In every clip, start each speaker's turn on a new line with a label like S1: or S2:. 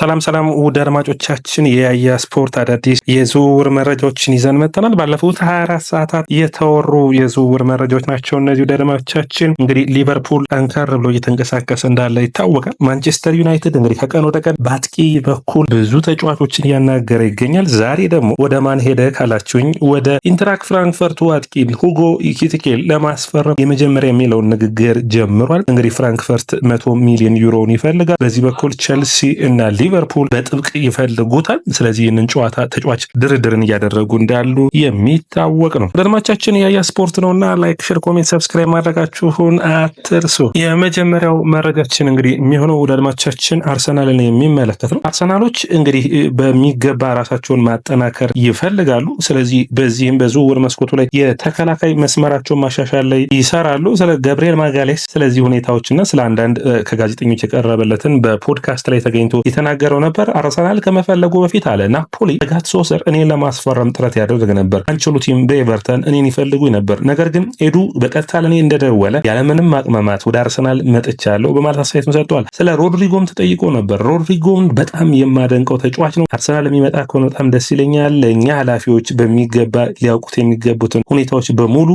S1: ሰላም ውድ አድማጮቻችን የያያ ስፖርት አዳዲስ የዝውውር መረጃዎችን ይዘን መጥተናል። ባለፉት 24 ሰዓታት የተወሩ የዝውውር መረጃዎች ናቸው እነዚህ። ውድ አድማጮቻችን እንግዲህ ሊቨርፑል ጠንከር ብሎ እየተንቀሳቀሰ እንዳለ ይታወቃል። ማንቸስተር ዩናይትድ እንግዲህ ከቀን ወደ ቀን በአጥቂ በኩል ብዙ ተጫዋቾችን እያናገረ ይገኛል። ዛሬ ደግሞ ወደ ማን ሄደ ካላችሁኝ ወደ ኢንትራክ ፍራንክፈርቱ አጥቂ ሁጎ ኢኪቲኬን ለማስፈረም የመጀመሪያ የሚለውን ንግግር ጀምሯል። እንግዲህ ፍራንክፈርት 100 ሚሊዮን ዩሮን ይፈልጋል። በዚህ በኩል ቸልሲ እና ሊቨርፑል በጥብቅ ይፈልጉታል። ስለዚህ ይህንን ጨዋታ ተጫዋች ድርድርን እያደረጉ እንዳሉ የሚታወቅ ነው። አድማቻችን ያያ ስፖርት ነውና ላይክ፣ ሼር፣ ኮሜንት፣ ሰብስክራይብ ማድረጋችሁን አትርሱ። የመጀመሪያው መረጃችን እንግዲህ የሚሆነው ወደ አድማቻችን አርሰናልን የሚመለከት ነው። አርሰናሎች እንግዲህ በሚገባ ራሳቸውን ማጠናከር ይፈልጋሉ። ስለዚህ በዚህም በዝውውር መስኮቱ ላይ የተከላካይ መስመራቸውን ማሻሻል ላይ ይሰራሉ። ስለ ገብርኤል ማጋሌስ ስለዚህ ሁኔታዎችና ስለ አንዳንድ ከጋዜጠኞች የቀረበለትን በፖድካስት ላይ ተገኝቶ የተናገረው ነበር። አርሰናል ከመፈለጉ በፊት አለ ናፖሊ ጋትሶ ስር እኔን ለማስፈረም ጥረት ያደርግ ነበር። አንቸሎቲም በኤቨርተን እኔን ይፈልጉኝ ነበር። ነገር ግን ኤዱ በቀጥታ ለእኔ እንደደወለ ያለምንም ማቅመማት ወደ አርሰናል መጥቻለሁ በማለት አስተያየቱን ሰጥቷል። ስለ ሮድሪጎም ተጠይቆ ነበር። ሮድሪጎም በጣም የማደንቀው ተጫዋች ነው። አርሰናል የሚመጣ ከሆነ በጣም ደስ ይለኛል። ለእኛ ኃላፊዎች በሚገባ ሊያውቁት የሚገቡትን ሁኔታዎች በሙሉ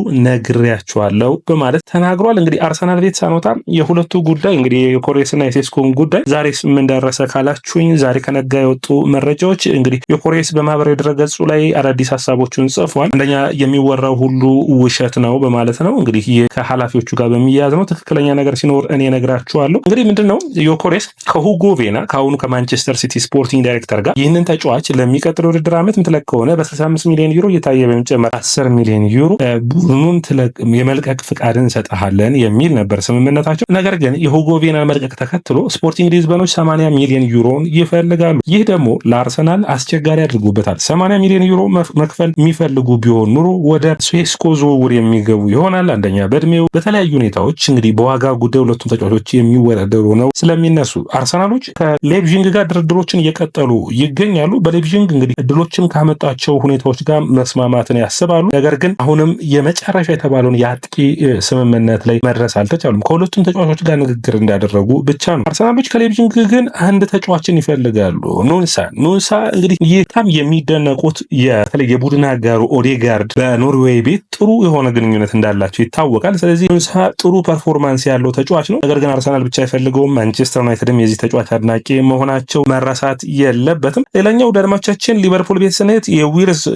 S1: ነግሬያቸዋለሁ በማለት ተናግሯል። እንግዲህ አርሰናል ቤት ሳንወጣ የሁለቱ ጉዳይ እንግዲህ የኮሬስና የሴስኮን ጉዳይ ዛሬ ምን ደረሰ ካላችሁኝ ዛሬ ከነጋ የወጡ መረጃዎች እንግዲህ የኮሬስ በማህበራዊ ድረገጹ ላይ አዳዲስ ሀሳቦችን ጽፏል። አንደኛ የሚወራው ሁሉ ውሸት ነው በማለት ነው። እንግዲህ ይህ ከኃላፊዎቹ ጋር በሚያያዝ ነው። ትክክለኛ ነገር ሲኖር እኔ ነግራችኋለሁ። እንግዲህ ምንድነው የኮሬስ ከሁጎ ቬና ከአሁኑ ከማንቸስተር ሲቲ ስፖርቲንግ ዳይሬክተር ጋር ይህንን ተጫዋች ለሚቀጥለው ውድድር ዓመት ምትለቅ ከሆነ በ65 ሚሊዮን ዩሮ እየታየ በመጨመር 10 ሚሊዮን ዩሮ ቡድኑን የመልቀቅ ፍቃድን እንሰጥሃለን የሚል ነበር ስምምነታቸው። ነገር ግን የሁጎ ቬና መልቀቅ ተከትሎ ስፖርቲንግ ሊዝበኖች 80 ሚሊዮን ዩሮን ይፈልጋሉ። ይህ ደግሞ ለአርሰናል አስቸጋሪ አድርጎበታል። 80 ሚሊዮን ዩሮ መክፈል የሚፈልጉ ቢሆን ኑሮ ወደ ሴስኮ ዝውውር የሚገቡ ይሆናል። አንደኛ በእድሜው በተለያዩ ሁኔታዎች እንግዲህ በዋጋ ጉዳይ ሁለቱም ተጫዋቾች የሚወዳደሩ ነው ስለሚነሱ አርሰናሎች ከሌቪዥንግ ጋር ድርድሮችን እየቀጠሉ ይገኛሉ። በሌቪዥንግ እንግዲህ እድሎችን ካመጣቸው ሁኔታዎች ጋር መስማማትን ያስባሉ። ነገር ግን አሁንም የመጨረሻ የተባለውን የአጥቂ ስምምነት ላይ መድረስ አልተቻሉም። ከሁለቱም ተጫዋቾች ጋር ንግግር እንዳደረጉ ብቻ ነው። አርሰናሎች ከሌቪዥንግ ግን አንድ ተጫዋችን ይፈልጋሉ። ኑንሳ እንግዲህ በጣም የሚደነቁት የተለየ የቡድን አጋሩ ኦዴጋርድ በኖርዌይ ቤት ጥሩ የሆነ ግንኙነት እንዳላቸው ይታወቃል። ስለዚህ ኑንሳ ጥሩ ፐርፎርማንስ ያለው ተጫዋች ነው። ነገር ግን አርሰናል ብቻ አይፈልገውም። ማንቸስተር ዩናይትድም የዚህ ተጫዋች አድናቂ መሆናቸው መረሳት የለበትም። ሌላኛው ደርማቻችን ሊቨርፑል ቤት ስንሄድ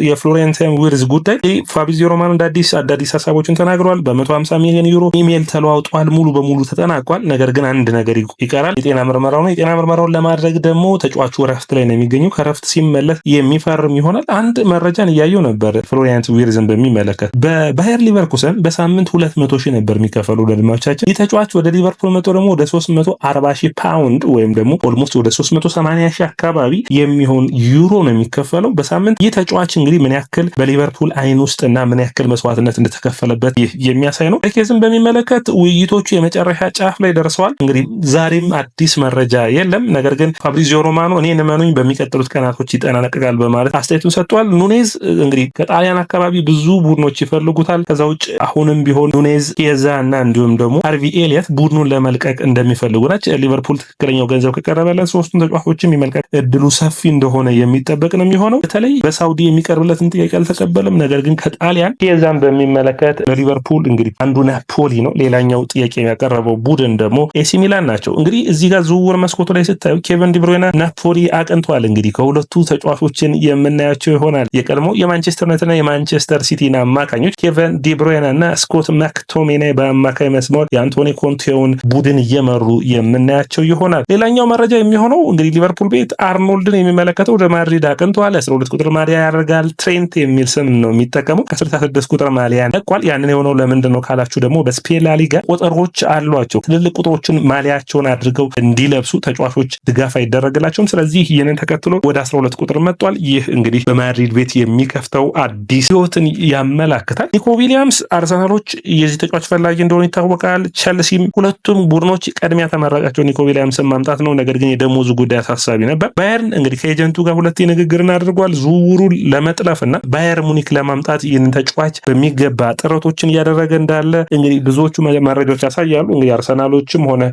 S1: የፍሎሬንታይን ዊርዝ ጉዳይ ፋብሪዚዮ ሮማኖ አዳዲስ ሀሳቦችን ተናግረዋል። በ150 ሚሊዮን ዩሮ ኢሜል ተለዋውጧል። ሙሉ በሙሉ ተጠናቋል። ነገር ግን አንድ ነገር ይቀራል። የጤና ምርመራው ነው። የጤና ምርመራውን ለማድረግ ደግሞ ተጫዋቹ ረፍት ላይ ነው የሚገኘው። ከረፍት ሲመለስ የሚፈርም ይሆናል። አንድ መረጃን እያየው ነበር ፍሎሪያን ዊርዝን በሚመለከት በባየር ሊቨርኩሰን በሳምንት 200 ሺህ ነበር የሚከፈሉ ለድማቻችን። ይህ ተጫዋች ወደ ሊቨርፑል መጥቶ ደግሞ ወደ 340 ሺህ ፓውንድ ወይም ደግሞ ኦልሞስት ወደ 380 ሺህ አካባቢ የሚሆን ዩሮ ነው የሚከፈለው በሳምንት። ይህ ተጫዋች እንግዲህ ምን ያክል በሊቨርፑል አይን ውስጥ እና ምን ያክል መስዋዕትነት እንደተከፈለበት የሚያሳይ ነው። ኬዝን በሚመለከት ውይይቶቹ የመጨረሻ ጫፍ ላይ ደርሰዋል። እንግዲህ ዛሬም አዲስ መረጃ የለም። ነገር ግን ፋብሪዚዮ ሮማኖ እኔን እመኑኝ በሚቀጥሉት ቀናቶች ይጠናቀቃል በማለት አስተያየቱን ሰጥቷል። ኑኔዝ እንግዲህ ከጣሊያን አካባቢ ብዙ ቡድኖች ይፈልጉታል። ከዛ ውጭ አሁንም ቢሆን ኑኔዝ፣ ኬዛ እና እንዲሁም ደግሞ አርቪ ኤሊየት ቡድኑን ለመልቀቅ እንደሚፈልጉ ናቸው። ሊቨርፑል ትክክለኛው ገንዘብ ከቀረበለት ሶስቱን ተጫዋቾችም የመልቀቅ እድሉ ሰፊ እንደሆነ የሚጠበቅ ነው የሚሆነው። በተለይ በሳውዲ የሚቀርብለትን ጥያቄ አልተቀበለም። ነገር ግን ከጣሊያን ኬዛን በሚመለከት ለሊቨርፑል እንግዲህ አንዱ ናፖሊ ነው። ሌላኛው ጥያቄ ያቀረበው ቡድን ደግሞ ኤሲ ሚላን ናቸው። እንግዲህ እዚህ ጋር ዝውውር መስኮቱ ላይ ስታዩ ኬቨን ዲብሮይና ናፖሊ አቅንቷል። እንግዲህ ከሁለቱ ተጫዋቾችን የምናያቸው ይሆናል። የቀድሞ የማንቸስተር ዩናይትድና የማንቸስተር ሲቲን አማካኞች ኬቨን ዲብሮይና እና ስኮት ማክቶሚናይ በአማካይ መስመር የአንቶኒ ኮንቴውን ቡድን እየመሩ የምናያቸው ይሆናል። ሌላኛው መረጃ የሚሆነው እንግዲህ ሊቨርፑል ቤት አርኖልድን የሚመለከተው ወደ ማድሪድ አቅንቷል። 12 ቁጥር ማሊያ ያደርጋል። ትሬንት የሚል ስም ነው የሚጠቀመው። ከ16 ቁጥር ማሊያ ነቋል። ያንን የሆነው ለምንድን ነው ካላችሁ ደግሞ በስፔን ላሊጋ ቁጥሮች አሏቸው። ትልልቅ ቁጥሮችን ማሊያቸውን አድርገው እንዲለብሱ ተጫዋቾች ድጋፍ አይደረግላቸውም። ስለዚህ ይህንን ተከትሎ ወደ 12 ቁጥር መጥቷል። ይህ እንግዲህ በማድሪድ ቤት የሚከፍተው አዲስ ህይወትን ያመላክታል። ኒኮ ዊሊያምስ አርሰናሎች የዚህ ተጫዋች ፈላጊ እንደሆነ ይታወቃል። ቸልሲም ሁለቱም ቡድኖች ቀድሚያ ተመራጫቸው ኒኮ ዊሊያምስን ማምጣት ነው። ነገር ግን የደሞዙ ጉዳይ አሳሳቢ ነበር። ባየርን እንግዲህ ከኤጀንቱ ጋር ሁለቴ ንግግርን አድርጓል። ዝውውሩን ለመጥለፍና ባየር ሙኒክ ለማምጣት ይህንን ተጫዋች በሚገባ ጥረቶችን እያደረገ እንዳለ እንግዲህ ብዙዎቹ መረጃዎች ያሳያሉ። እንግዲህ አርሰናሎችም ሆነ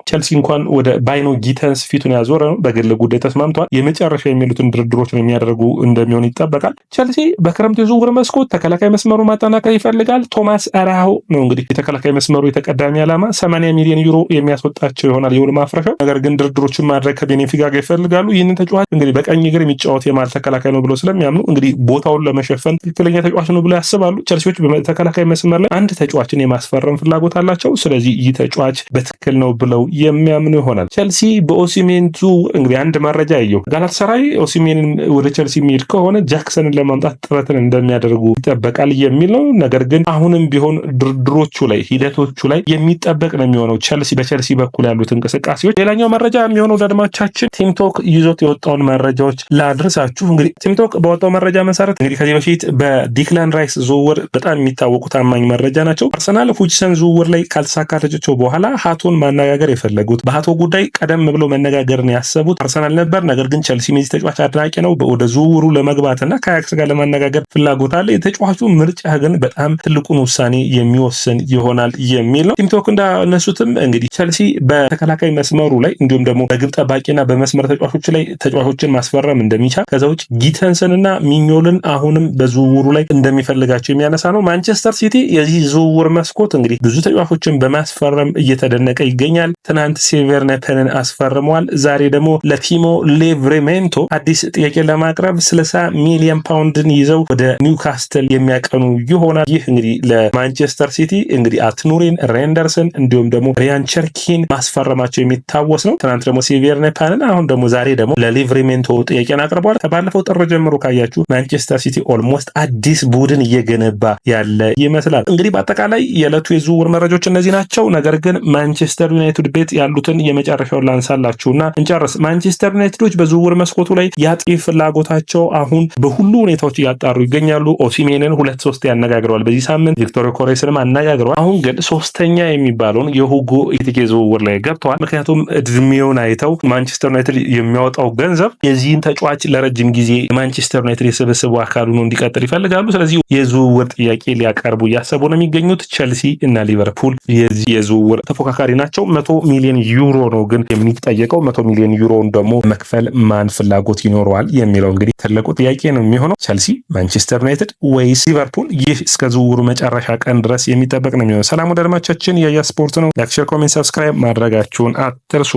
S1: ቸልሲ እንኳን ወደ ባይኖ ጊተንስ ፊቱን ያዞረ እየተዘዋወረ ነው። በግል ጉዳይ ተስማምተዋል። የመጨረሻ የሚሉትን ድርድሮችን የሚያደርጉ እንደሚሆን ይጠበቃል። ቸልሲ በክረምት የዝውውር መስኮት ተከላካይ መስመሩ ማጠናከር ይፈልጋል። ቶማስ አራሆ ነው እንግዲህ የተከላካይ መስመሩ የተቀዳሚ ዓላማ 80 ሚሊዮን ዩሮ የሚያስወጣቸው ይሆናል የውል ማፍረሻው። ነገር ግን ድርድሮችን ማድረግ ከቤኔፊካ ጋር ይፈልጋሉ። ይህንን ተጫዋች እንግዲህ በቀኝ እግር የሚጫወት የማል ተከላካይ ነው ብሎ ስለሚያምኑ እንግዲህ ቦታውን ለመሸፈን ትክክለኛ ተጫዋች ነው ብሎ ያስባሉ። ቸልሲዎች በተከላካይ መስመር ላይ አንድ ተጫዋችን የማስፈረም ፍላጎት አላቸው። ስለዚህ ይህ ተጫዋች በትክክል ነው ብለው የሚያምኑ ይሆናል። ቸልሲ በኦሲሜን ዝውውር እንግዲህ አንድ መረጃ ያየው ጋላታሳራይ ኦሲሜንን ወደ ቸልሲ የሚሄድ ከሆነ ጃክሰንን ለማምጣት ጥረትን እንደሚያደርጉ ይጠበቃል የሚል ነው። ነገር ግን አሁንም ቢሆን ድርድሮቹ ላይ ሂደቶቹ ላይ የሚጠበቅ ነው የሚሆነው ቸልሲ በቸልሲ በኩል ያሉት እንቅስቃሴዎች። ሌላኛው መረጃ የሚሆነው ለአድማቻችን ቲምቶክ ይዞት የወጣውን መረጃዎች ላድርሳችሁ። እንግዲህ ቲምቶክ በወጣው መረጃ መሰረት እንግዲህ ከዚህ በፊት በዲክላን ራይስ ዝውውር በጣም የሚታወቁ ታማኝ መረጃ ናቸው። አርሰናል ሁጅሰን ዝውውር ላይ ካልተሳካላቸው በኋላ ሀቶን ማነጋገር የፈለጉት በሀቶ ጉዳይ ቀደም ብሎ መነጋገርን ያሰቡት አርሰናል ነበር። ነገር ግን ቸልሲ የዚህ ተጫዋች አድናቂ ነው። ወደ ዝውውሩ ለመግባትና ከአያክስ ጋር ለማነጋገር ፍላጎት አለ። የተጫዋቹ ምርጫ ግን በጣም ትልቁን ውሳኔ የሚወስን ይሆናል የሚል ነው። ቲምቶክ እንዳነሱትም እንግዲህ ቸልሲ በተከላካይ መስመሩ ላይ እንዲሁም ደግሞ በግብ ጠባቂና በመስመር ተጫዋቾች ላይ ተጫዋቾችን ማስፈረም እንደሚቻል ከዛ ውጭ ጊተንስንና ሚኞልን አሁንም በዝውውሩ ላይ እንደሚፈልጋቸው የሚያነሳ ነው። ማንቸስተር ሲቲ የዚህ ዝውውር መስኮት እንግዲህ ብዙ ተጫዋቾችን በማስፈረም እየተደነቀ ይገኛል። ትናንት ሴቨርነፐንን አስፈርመዋል። ዛሬ ደግሞ ለቲሞ ሊቨርሜንቶ አዲስ ጥያቄ ለማቅረብ 60 ሚሊዮን ፓውንድን ይዘው ወደ ኒውካስትል የሚያቀኑ ይሆናል። ይህ እንግዲህ ለማንቸስተር ሲቲ እንግዲህ አትኑሪን፣ ሬንደርሰን እንዲሁም ደግሞ ሪያን ቸርኪን ማስፈረማቸው የሚታወስ ነው። ትናንት ደግሞ ሴቨርነፐንን አሁን ደግሞ ዛሬ ደግሞ ለሊቨርሜንቶ ጥያቄን አቅርበዋል። ከባለፈው ጥር ጀምሮ ካያችሁ ማንቸስተር ሲቲ ኦልሞስት አዲስ ቡድን እየገነባ ያለ ይመስላል። እንግዲህ በአጠቃላይ የዕለቱ የዝውውር መረጃዎች እነዚህ ናቸው። ነገር ግን ማንቸስተር ዩናይትድ ቤት ያሉትን የመጨረሻውን ላንሳላችሁና እንጨርስ። ማንቸስተር ዩናይትዶች በዝውውር መስኮቱ ላይ የአጥቂ ፍላጎታቸው አሁን በሁሉ ሁኔታዎች እያጣሩ ይገኛሉ። ኦሲሜንን 2-3 ያነጋግረዋል በዚህ ሳምንት። ቪክቶር ኮሬስንም አነጋግረዋል። አሁን ግን ሶስተኛ የሚባለውን የሁጎ ኤኪቲኬ ዝውውር ላይ ገብተዋል። ምክንያቱም እድሜውን አይተው ማንቸስተር ዩናይትድ የሚያወጣው ገንዘብ የዚህን ተጫዋች ለረጅም ጊዜ ማንቸስተር ዩናይትድ የስብስቡ አካል ሆኖ እንዲቀጥል ይፈልጋሉ። ስለዚህ የዝውውር ጥያቄ ሊያቀርቡ እያሰቡ ነው የሚገኙት። ቸልሲ እና ሊቨርፑል የዝውውር ተፎካካሪ ናቸው። 100 ሚሊዮን ዩሮ ነው ግን የሚጠየቀው። 100 ሚሊዮን ዩሮውን ደግሞ መክፈል ማን ፍላጎት ይኖረዋል የሚለው እንግዲህ ትልቁ ጥያቄ ነው የሚሆነው። ቸልሲ፣ ማንቸስተር ዩናይትድ ወይስ ሊቨርፑል? ይህ እስከ ዝውውሩ መጨረሻ ቀን ድረስ የሚጠበቅ ነው የሚሆነው። ሰላም ወደ አድማጮቻችን፣ የያ ስፖርት ነው። ላይክ፣ ሼር፣ ኮሜንት፣ ሰብስክራይብ ማድረጋችሁን አትርሱ።